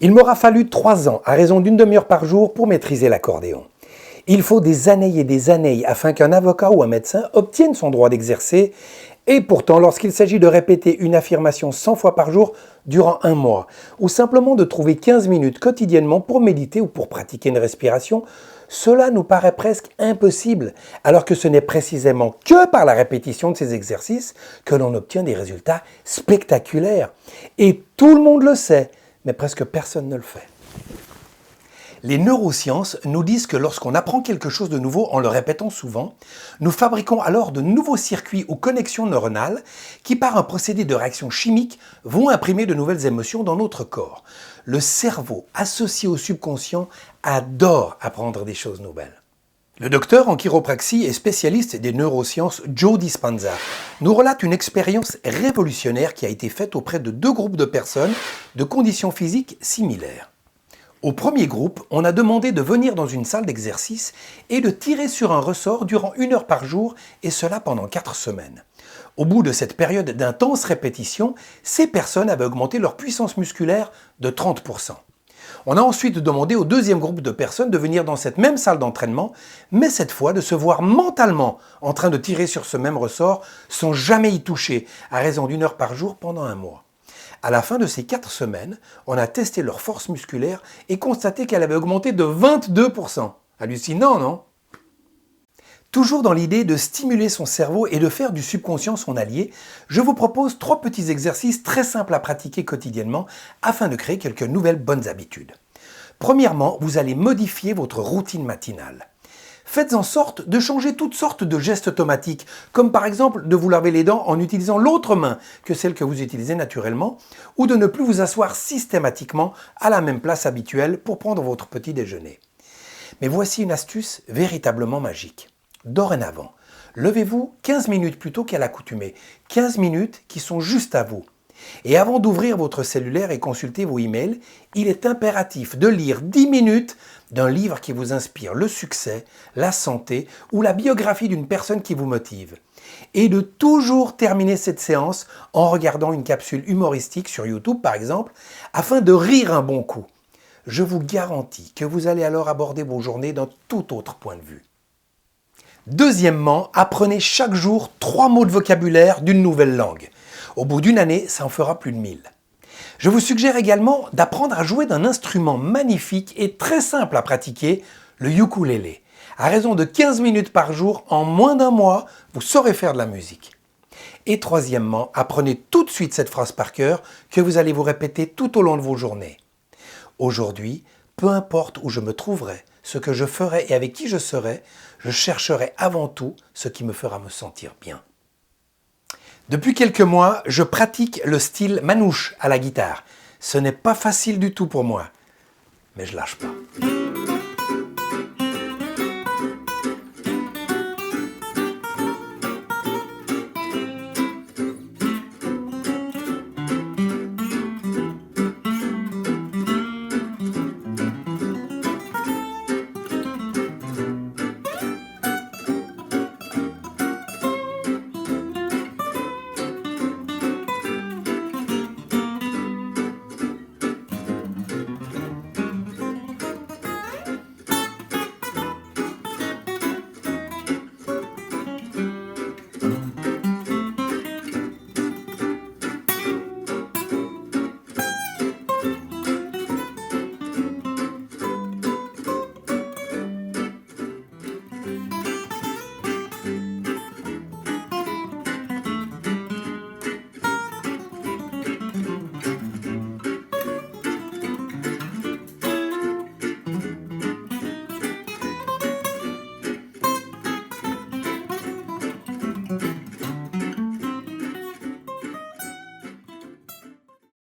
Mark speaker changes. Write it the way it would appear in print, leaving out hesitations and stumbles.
Speaker 1: Il m'aura fallu 3 ans, à raison d'une demi-heure par jour, pour maîtriser l'accordéon. Il faut des années et des années afin qu'un avocat ou un médecin obtienne son droit d'exercer, et pourtant, lorsqu'il s'agit de répéter une affirmation 100 fois par jour durant 1 mois, ou simplement de trouver 15 minutes quotidiennement pour méditer ou pour pratiquer une respiration, cela nous paraît presque impossible, alors que ce n'est précisément que par la répétition de ces exercices que l'on obtient des résultats spectaculaires. Et tout le monde le sait, mais presque personne ne le fait. Les neurosciences nous disent que lorsqu'on apprend quelque chose de nouveau en le répétant souvent, nous fabriquons alors de nouveaux circuits ou connexions neuronales qui, par un procédé de réaction chimique, vont imprimer de nouvelles émotions dans notre corps. Le cerveau, associé au subconscient, adore apprendre des choses nouvelles. Le docteur en chiropraxie et spécialiste des neurosciences Joe Dispenza nous relate une expérience révolutionnaire qui a été faite auprès de 2 groupes de personnes de conditions physiques similaires. Au premier groupe, on a demandé de venir dans une salle d'exercice et de tirer sur un ressort durant 1 heure par jour, et cela pendant 4 semaines. Au bout de cette période d'intenses répétitions, ces personnes avaient augmenté leur puissance musculaire de 30%. On a ensuite demandé au deuxième groupe de personnes de venir dans cette même salle d'entraînement, mais cette fois de se voir mentalement en train de tirer sur ce même ressort sans jamais y toucher, à raison d'1 heure par jour pendant 1 mois. À la fin de ces 4 semaines, on a testé leur force musculaire et constaté qu'elle avait augmenté de 22%. Hallucinant, non ? Toujours dans l'idée de stimuler son cerveau et de faire du subconscient son allié, je vous propose 3 petits exercices très simples à pratiquer quotidiennement afin de créer quelques nouvelles bonnes habitudes. Premièrement, vous allez modifier votre routine matinale. Faites en sorte de changer toutes sortes de gestes automatiques, comme par exemple de vous laver les dents en utilisant l'autre main que celle que vous utilisez naturellement, ou de ne plus vous asseoir systématiquement à la même place habituelle pour prendre votre petit déjeuner. Mais voici une astuce véritablement magique. Dorénavant, levez-vous 15 minutes plus tôt qu'à l'accoutumée, 15 minutes qui sont juste à vous. Et avant d'ouvrir votre cellulaire et consulter vos emails, il est impératif de lire 10 minutes d'un livre qui vous inspire le succès, la santé ou la biographie d'une personne qui vous motive. Et de toujours terminer cette séance en regardant une capsule humoristique sur YouTube par exemple, afin de rire un bon coup. Je vous garantis que vous allez alors aborder vos journées d'un tout autre point de vue. Deuxièmement, apprenez chaque jour 3 mots de vocabulaire d'une nouvelle langue. Au bout d'1 année, ça en fera plus de 1000. Je vous suggère également d'apprendre à jouer d'un instrument magnifique et très simple à pratiquer, le ukulélé. À raison de 15 minutes par jour, en moins d'1 mois, vous saurez faire de la musique. Et troisièmement, apprenez tout de suite cette phrase par cœur que vous allez vous répéter tout au long de vos journées. Aujourd'hui, peu importe où je me trouverai, ce que je ferai et avec qui je serai, je chercherai avant tout ce qui me fera me sentir bien. Depuis quelques mois, je pratique le style manouche à la guitare. Ce n'est pas facile du tout pour moi, mais je lâche pas.